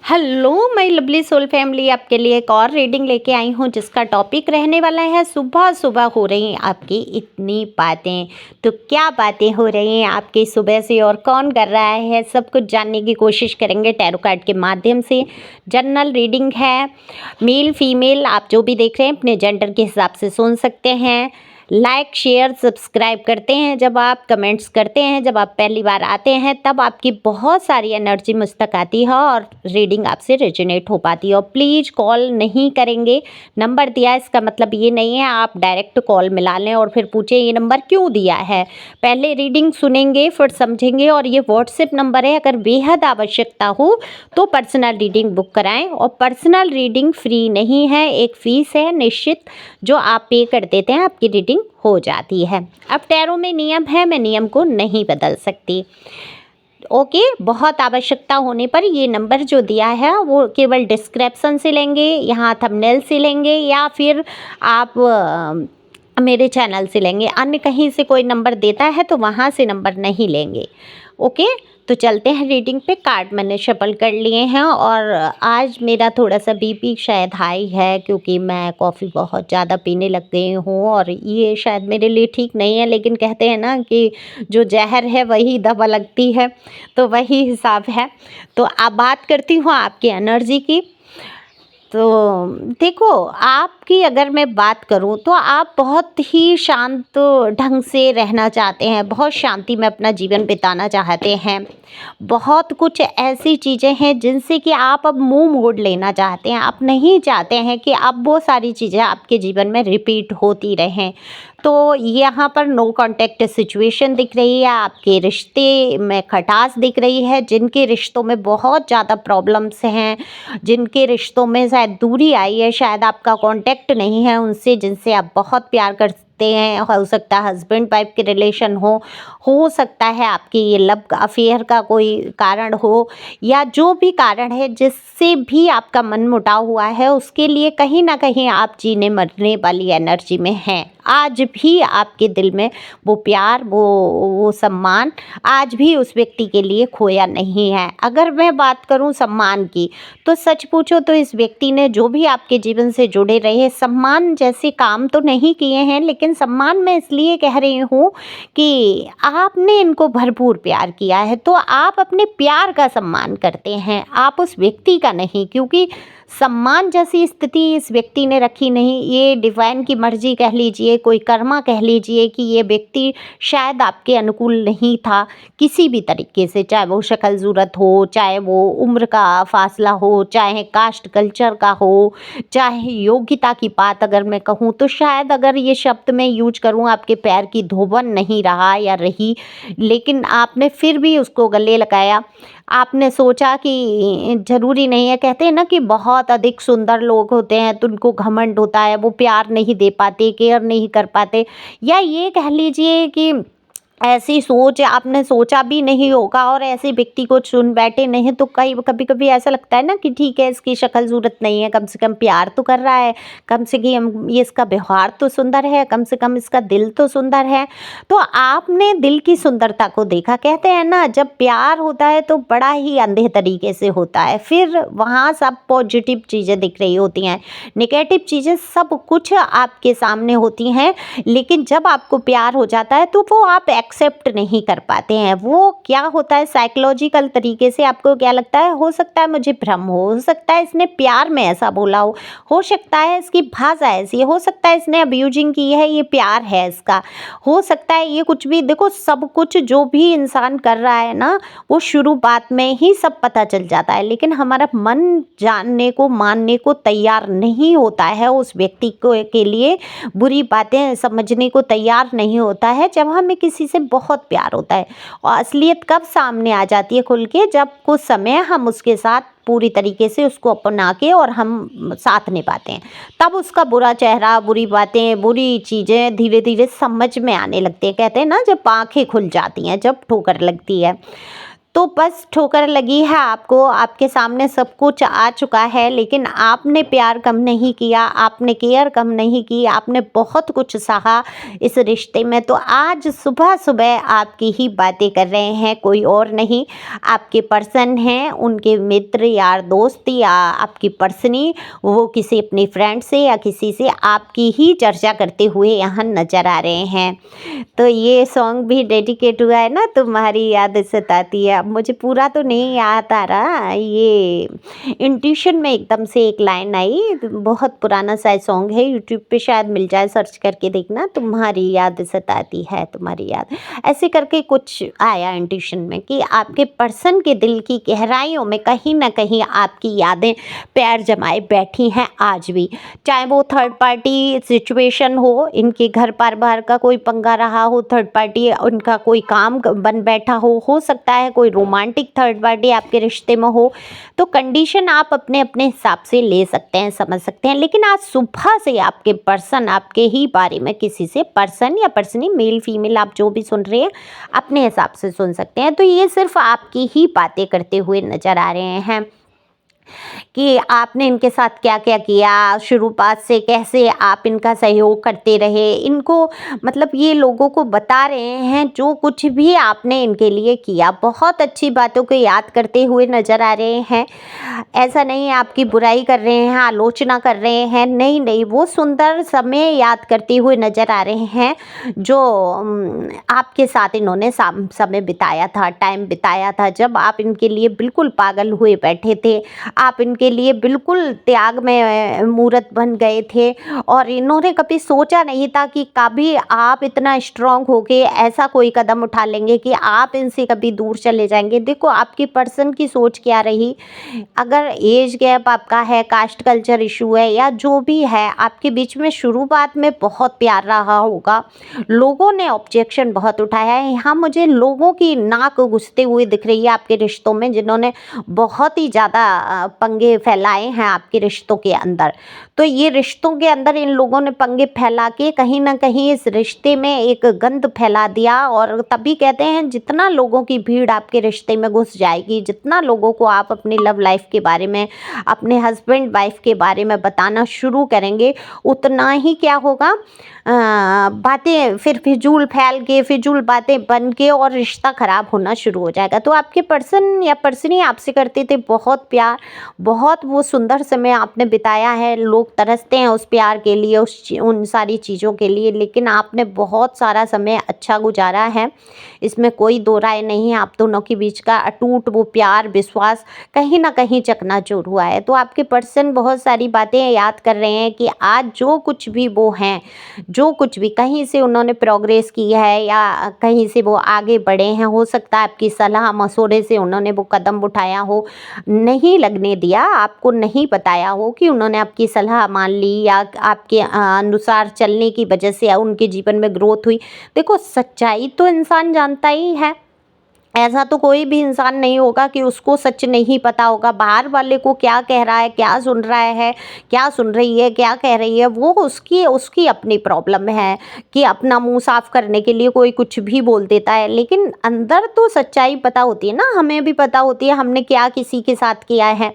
Hello my lovely soul family, आपके लिए एक और रीडिंग लेके आई हूँ जिसका टॉपिक रहने वाला है सुबह सुबह हो रही हैं आपकी इतनी बातें। तो क्या बातें हो रही हैं आपकी सुबह से और कौन कर रहा है, सब कुछ जानने की कोशिश करेंगे टैरो कार्ड के माध्यम से। जनरल रीडिंग है, मेल फीमेल आप जो भी देख रहे हैं अपने जेंडर के हिसाब से सुन सकते हैं। लाइक शेयर सब्सक्राइब करते हैं जब आप, कमेंट्स करते हैं जब आप पहली बार आते हैं, तब आपकी बहुत सारी एनर्जी मुझ तक आती है और रीडिंग आपसे रेजोनेट हो पाती है। और प्लीज़ कॉल नहीं करेंगे, नंबर दिया है इसका मतलब ये नहीं है आप डायरेक्ट कॉल मिला लें और फिर पूछें ये नंबर क्यों दिया है। पहले रीडिंग सुनेंगे फिर समझेंगे। और ये व्हाट्सएप नंबर है, अगर बेहद आवश्यकता हो तो पर्सनल रीडिंग बुक कराएं। और पर्सनल रीडिंग फ्री नहीं है, एक फ़ीस है निश्चित जो आप पे कर देते हैं, आपकी रीडिंग हो जाती है। अब टैरो में नियम है, मैं नियम को नहीं बदल सकती। ओके, बहुत आवश्यकता होने पर ये नंबर जो दिया है वो केवल डिस्क्रिप्शन से लेंगे, यहाँ थंबनेल से लेंगे या फिर आप मेरे चैनल से लेंगे। अन्य कहीं से कोई नंबर देता है तो वहाँ से नंबर नहीं लेंगे। ओके, तो चलते हैं रीडिंग पे। कार्ड मैंने शफल कर लिए हैं और आज मेरा थोड़ा सा बीपी शायद हाई है क्योंकि मैं कॉफ़ी बहुत ज़्यादा पीने लग गई हूँ और ये शायद मेरे लिए ठीक नहीं है, लेकिन कहते हैं ना कि जो जहर है वही दवा लगती है, तो वही हिसाब है। तो अब बात करती हूँ आपकी एनर्जी की। तो देखो, आपकी अगर मैं बात करूं तो आप बहुत ही शांत ढंग से रहना चाहते हैं, बहुत शांति में अपना जीवन बिताना चाहते हैं। बहुत कुछ ऐसी चीज़ें हैं जिनसे कि आप अब मुंह मोड़ लेना चाहते हैं। आप नहीं चाहते हैं कि अब वो सारी चीज़ें आपके जीवन में रिपीट होती रहें। तो यहाँ पर नो कांटेक्ट सिचुएशन दिख रही है, आपके रिश्ते में खटास दिख रही है। जिनके रिश्तों में बहुत ज़्यादा प्रॉब्लम्स हैं, जिनके रिश्तों में शायद दूरी आई है, शायद आपका कांटेक्ट नहीं है उनसे जिनसे आप बहुत प्यार करते हैं। हो सकता है हस्बैंड वाइफ के रिलेशन हो सकता है आपकी ये लव अफेयर का कोई कारण हो, या जो भी कारण है जिससे भी आपका मन मुटाव हुआ है, उसके लिए कहीं ना कहीं आप जीने मरने वाली एनर्जी में हैं। आज भी आपके दिल में वो प्यार, वो सम्मान आज भी उस व्यक्ति के लिए खोया नहीं है। अगर मैं बात करूं सम्मान की, तो सच पूछो तो इस व्यक्ति ने जो भी आपके जीवन से जुड़े रहे, सम्मान जैसे काम तो नहीं किए हैं, लेकिन सम्मान मैं इसलिए कह रही हूँ कि आपने इनको भरपूर प्यार किया है, तो आप अपने प्यार का सम्मान करते हैं, आप उस व्यक्ति का नहीं। क्योंकि सम्मान जैसी स्थिति इस व्यक्ति ने रखी नहीं। ये डिवाइन की मर्जी कह लीजिए, कोई कर्मा कह लीजिए कि ये व्यक्ति शायद आपके अनुकूल नहीं था किसी भी तरीके से, चाहे वो शक्ल सूरत हो, चाहे वो उम्र का फासला हो, चाहे कास्ट कल्चर का हो, चाहे योग्यता की बात अगर मैं कहूँ तो शायद अगर ये शब्द मैं यूज करूँ, आपके पैर की धोबन नहीं रहा या रही, लेकिन आपने फिर भी उसको गले लगाया। आपने सोचा कि ज़रूरी नहीं है, कहते हैं ना कि बहुत अधिक सुंदर लोग होते हैं तो उनको घमंड होता है, वो प्यार नहीं दे पाते, केयर नहीं कर पाते, या ये कह लीजिए कि ऐसी सोच आपने सोचा भी नहीं होगा और ऐसे व्यक्ति को चुन बैठे नहीं। तो कभी कभी ऐसा लगता है ना कि ठीक है इसकी शक्ल सूरत नहीं है, कम से कम प्यार तो कर रहा है, कम से कम ये इसका व्यवहार तो सुंदर है, कम से कम इसका दिल तो सुंदर है। तो आपने दिल की सुंदरता को देखा। कहते हैं ना जब प्यार होता है तो बड़ा ही अंधे तरीके से होता है, फिर वहाँ सब पॉजिटिव चीज़ें दिख रही होती हैं, नेगेटिव चीज़ें सब कुछ आपके सामने होती हैं। लेकिन जब आपको प्यार हो जाता है तो वो आप एक्सेप्ट नहीं कर पाते हैं। वो क्या होता है, साइकोलॉजिकल तरीके से आपको क्या लगता है, हो सकता है मुझे भ्रम हो सकता है इसने प्यार में ऐसा बोला हो सकता है इसकी भाषा ऐसी है, हो सकता है इसने अब्यूजिंग की है, ये प्यार है इसका, हो सकता है ये कुछ भी। देखो, सब कुछ जो भी इंसान कर रहा है ना, वो शुरुआत में ही सब पता चल जाता है, लेकिन हमारा मन जानने को मानने को तैयार नहीं होता है। उस व्यक्ति को के लिए बुरी बातें समझने को तैयार नहीं होता है जब हमें किसी से बहुत प्यार होता है। और असलियत कब सामने आ जाती है खुल के, जब कुछ समय हम उसके साथ पूरी तरीके से उसको अपना के और हम साथ निभाते हैं, तब उसका बुरा चेहरा, बुरी बातें, बुरी चीज़ें धीरे धीरे समझ में आने लगती हैं। कहते हैं ना जब आँखें खुल जाती हैं, जब ठोकर लगती है। तो बस ठोकर लगी है आपको, आपके सामने सब कुछ आ चुका है, लेकिन आपने प्यार कम नहीं किया, आपने केयर कम नहीं की, आपने बहुत कुछ सहा इस रिश्ते में। तो आज सुबह सुबह आपकी ही बातें कर रहे हैं, कोई और नहीं, आपके पर्सन हैं, उनके मित्र यार दोस्त या आपकी पर्सनी, वो किसी अपनी फ्रेंड से या किसी से आपकी ही चर्चा करते हुए यहाँ नज़र आ रहे हैं। तो ये सॉन्ग भी डेडिकेट हुआ है ना, तुम्हारी याद सताती है। अब मुझे पूरा तो नहीं याद आ रहा, ये इंट्यूशन में एकदम से एक लाइन आई, बहुत पुराना सा सॉन्ग है, यूट्यूब पे शायद मिल जाए, सर्च करके देखना, तुम्हारी याद सताती है, तुम्हारी याद, ऐसे करके कुछ आया इंट्यूशन में कि आपके पर्सन के दिल की गहराइयों में कहीं ना कहीं आपकी यादें पैर जमाए बैठी हैं आज भी। चाहे वो थर्ड पार्टी सिचुएशन हो, इनके घर पर बाहर का कोई पंगा रहा हो, थर्ड पार्टी उनका कोई काम बन बैठा हो सकता है कोई रोमांटिक थर्ड पार्टी आपके रिश्ते में हो, तो कंडीशन आप अपने अपने हिसाब से ले सकते हैं, समझ सकते हैं। लेकिन आज सुबह से आपके पर्सन आपके ही बारे में किसी से, पर्सन या पर्सनी, मेल फीमेल, आप जो भी सुन रहे हैं अपने हिसाब से सुन सकते हैं। तो ये सिर्फ आपकी ही बातें करते हुए नज़र आ रहे हैं कि आपने इनके साथ क्या क्या किया, शुरुआत से कैसे आप इनका सहयोग करते रहे, इनको मतलब ये लोगों को बता रहे हैं जो कुछ भी आपने इनके लिए किया, बहुत अच्छी बातों को याद करते हुए नज़र आ रहे हैं। ऐसा नहीं है आपकी बुराई कर रहे हैं, आलोचना कर रहे हैं, नहीं नहीं, वो सुंदर समय याद करते हुए नज़र आ रहे हैं जो आपके साथ इन्होंने समय बिताया था, टाइम बिताया था, जब आप इनके लिए बिल्कुल पागल हुए बैठे थे, आप इनके लिए बिल्कुल त्याग में मूर्त बन गए थे, और इन्होंने कभी सोचा नहीं था कि कभी आप इतना स्ट्रांग होके ऐसा कोई कदम उठा लेंगे कि आप इनसे कभी दूर चले जाएंगे। देखो आपकी पर्सन की सोच क्या रही, अगर एज गैप आपका है, कास्ट कल्चर इशू है, या जो भी है, आपके बीच में शुरुआत में बहुत प्यार रहा होगा, लोगों ने ऑब्जेक्शन बहुत उठाया है। यहाँ मुझे लोगों की नाक घुसते हुए दिख रही है आपके रिश्तों में, जिन्होंने बहुत ही ज़्यादा पंगे फैलाए हैं आपके रिश्तों के अंदर। तो ये रिश्तों के अंदर इन लोगों ने पंगे फैला के कहीं ना कहीं इस रिश्ते में एक गंद फैला दिया, और तभी कहते हैं जितना लोगों की भीड़ आपके रिश्ते में घुस जाएगी, जितना लोगों को आप अपनी लव लाइफ के बारे में, अपने हस्बैंड वाइफ के बारे में बताना शुरू करेंगे, उतना ही क्या होगा, बातें फिर फिजूल फैल के, फिजूल बातें बन के, और रिश्ता ख़राब होना शुरू हो जाएगा। तो आपके पर्सन या पर्सनी आपसे करते थे बहुत प्यार, बहुत वो सुंदर समय आपने बिताया है, लोग तरसते हैं उस प्यार के लिए, उन सारी चीज़ों के लिए, लेकिन आपने बहुत सारा समय अच्छा गुजारा है, इसमें कोई दो राय नहीं है। आप दोनों के बीच का अटूट वो प्यार विश्वास कहीं ना कहीं चकनाचूर हुआ है। तो आपके पर्सन बहुत सारी बातें याद कर रहे हैं कि आज जो कुछ भी वो हैं, जो कुछ भी कहीं से उन्होंने प्रोग्रेस की है या कहीं से वो आगे बढ़े हैं, हो सकता है आपकी सलाह मशवरे से उन्होंने वो कदम उठाया हो, नहीं लगने दिया, आपको नहीं बताया हो कि उन्होंने आपकी सलाह मान ली या आपके अनुसार चलने की वजह से उनके जीवन में ग्रोथ हुई। देखो सच्चाई तो इंसान जानता ही है, ऐसा तो कोई भी इंसान नहीं होगा कि उसको सच नहीं पता होगा। बाहर वाले को क्या कह रहा है, क्या सुन रहा है, क्या सुन रही है, क्या कह रही है, वो उसकी उसकी अपनी प्रॉब्लम है कि अपना मुंह साफ करने के लिए कोई कुछ भी बोल देता है, लेकिन अंदर तो सच्चाई पता होती है ना, हमें भी पता होती है हमने क्या किसी के साथ किया है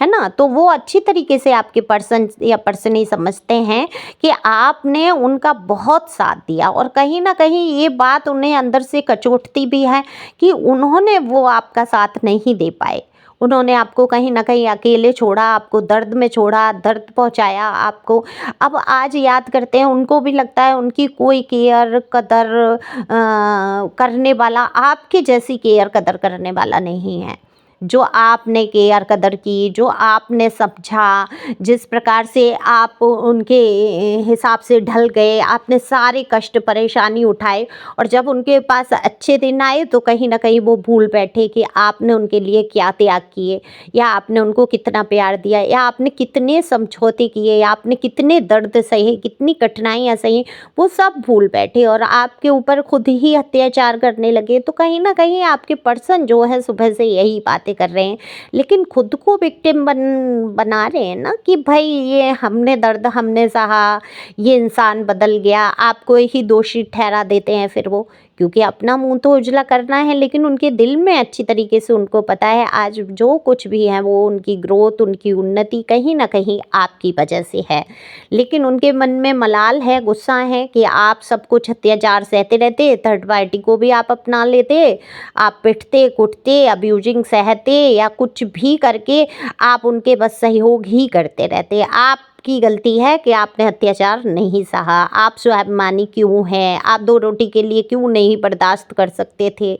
ना। तो वो अच्छी तरीके से आपके पर्सन या पर्सन ही समझते हैं कि आपने उनका बहुत साथ दिया, और कहीं ना कहीं ये बात उन्हें अंदर से कचोटती भी है कि उन्होंने वो आपका साथ नहीं दे पाए, उन्होंने आपको कहीं ना कहीं अकेले छोड़ा, आपको दर्द में छोड़ा, दर्द पहुंचाया आपको। अब आज याद करते हैं, उनको भी लगता है उनकी कोई केयर कदर करने वाला, आपके जैसी केयर कदर करने वाला नहीं है। जो आपने केयर कदर की, जो आपने समझा, जिस प्रकार से आप उनके हिसाब से ढल गए, आपने सारे कष्ट परेशानी उठाए, और जब उनके पास अच्छे दिन आए तो कहीं ना कहीं वो भूल बैठे कि आपने उनके लिए क्या त्याग किए, या आपने उनको कितना प्यार दिया, या आपने कितने समझौते किए, या आपने कितने दर्द सहे, कितनी कठिनाइयाँ सही, वो सब भूल बैठे और आपके ऊपर खुद ही अत्याचार करने लगे। तो कहीं ना कहीं आपके पर्सन जो है सुबह से यही बातें कर रहे हैं, लेकिन खुद को विक्टिम बना रहे हैं ना कि भाई ये हमने दर्द हमने सहा, ये इंसान बदल गया, आपको ही दोषी ठहरा देते हैं फिर वो क्योंकि अपना मुंह तो उजला करना है, लेकिन उनके दिल में अच्छी तरीके से उनको पता है आज जो कुछ भी है वो उनकी ग्रोथ, उनकी उन्नति कहीं ना कहीं आपकी वजह से है। लेकिन उनके मन में मलाल है, गुस्सा है कि आप सब कुछ अत्याचार सहते रहते, थर्ड पार्टी को भी आप अपना लेते, आप पिटते कुटते, अब्यूजिंग सहते या कुछ भी करके आप उनके बस सहयोग ही करते रहते। आपकी गलती है कि आपने अत्याचार नहीं सहा। आप स्वाभिमानी क्यों हैं? आप दो रोटी के लिए क्यों नहीं बर्दाश्त कर सकते थे?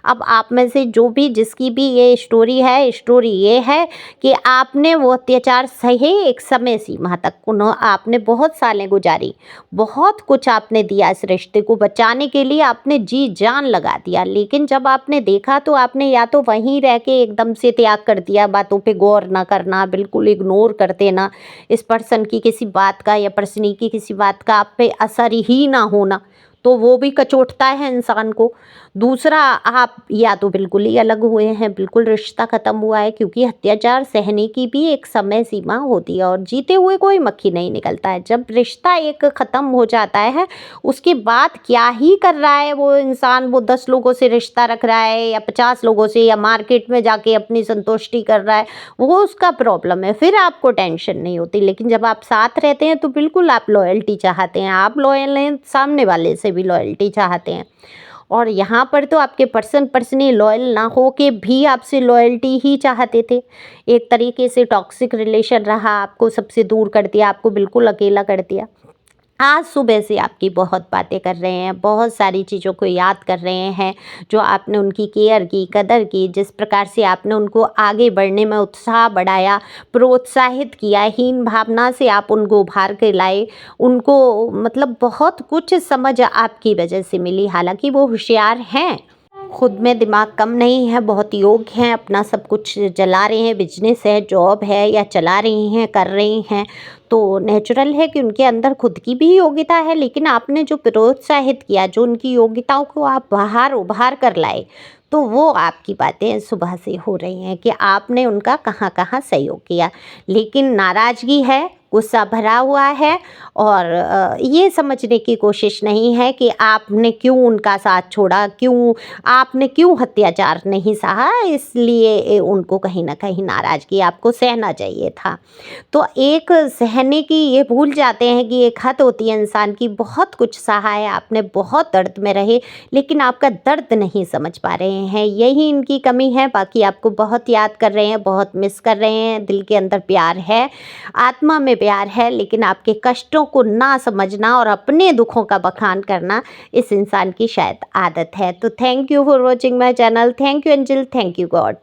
अब आप में से जो भी जिसकी भी ये स्टोरी है, स्टोरी ये है कि आपने वो अत्याचार सहे एक समय सीमा तक, आपने बहुत सालें गुजारी, बहुत कुछ आपने दिया इस रिश्ते को बचाने के लिए, आपने जी जान लगा दिया। लेकिन जब आपने देखा तो आपने या तो वहीं रह के एकदम से त्याग कर दिया, बातों पे गौर ना करना, बिल्कुल इग्नोर कर देना, इस पर्सन की किसी बात का या पर्सनी की किसी बात का आप पे असर ही ना होना, तो वो भी कचोटता है इंसान को। दूसरा, आप या तो बिल्कुल ही अलग हुए हैं, बिल्कुल रिश्ता ख़त्म हुआ है, क्योंकि अत्याचार सहने की भी एक समय सीमा होती है और जीते हुए कोई मक्खी नहीं निकलता है। जब रिश्ता एक ख़त्म हो जाता है उसके बाद क्या ही कर रहा है वो इंसान, वो 10 लोगों से रिश्ता रख रहा है या 50 लोगों से, या मार्केट में जाके अपनी संतुष्टि कर रहा है, वो उसका प्रॉब्लम है, फिर आपको टेंशन नहीं होती। लेकिन जब आप साथ रहते हैं तो बिल्कुल आप लॉयल्टी चाहते हैं, आप लॉयल हैं, सामने वाले से भी लॉयल्टी चाहते हैं। और यहाँ पर तो आपके पर्सनली लॉयल ना हो के भी आपसे लॉयल्टी ही चाहते थे। एक तरीके से टॉक्सिक रिलेशन रहा, आपको सबसे दूर कर दिया, आपको बिल्कुल अकेला कर दिया। आज सुबह से आपकी बहुत बातें कर रहे हैं, बहुत सारी चीज़ों को याद कर रहे हैं, जो आपने उनकी केयर की, कदर की, जिस प्रकार से आपने उनको आगे बढ़ने में उत्साह बढ़ाया, प्रोत्साहित किया, हीन भावना से आप उनको उभार के लाए, उनको मतलब बहुत कुछ समझ आपकी वजह से मिली। हालांकि वो होशियार हैं, खुद में दिमाग कम नहीं है, बहुत योग्य हैं, अपना सब कुछ चला रहे हैं, बिजनेस है, जॉब है या चला रही हैं, कर रही हैं, तो नेचुरल है कि उनके अंदर खुद की भी योग्यता है। लेकिन आपने जो प्रोत्साहित किया, जो उनकी योग्यताओं को आप बाहर उभार कर लाए, तो वो आपकी बातें सुबह से हो रही हैं कि आपने उनका कहाँ कहाँ सहयोग किया। लेकिन नाराज़गी है, गुस्सा भरा हुआ है, और ये समझने की कोशिश नहीं है कि आपने क्यों उनका साथ छोड़ा, आपने क्यों अत्याचार नहीं सहा, इसलिए उनको कहीं ना कहीं नाराज़गी आपको सहना चाहिए था। तो एक सहने की ये भूल जाते हैं कि एक हद होती है इंसान की, बहुत कुछ सहा है आपने, बहुत दर्द में रहे, लेकिन आपका दर्द नहीं समझ पा रहे हैं, यही इनकी कमी है। बाकी आपको बहुत याद कर रहे हैं, बहुत मिस कर रहे हैं, दिल के अंदर प्यार है, आत्मा में प्यार है, लेकिन आपके कष्टों को ना समझना और अपने दुखों का बखान करना इस इंसान की शायद आदत है। तो thank you for watching my channel, thank you angel, thank you God.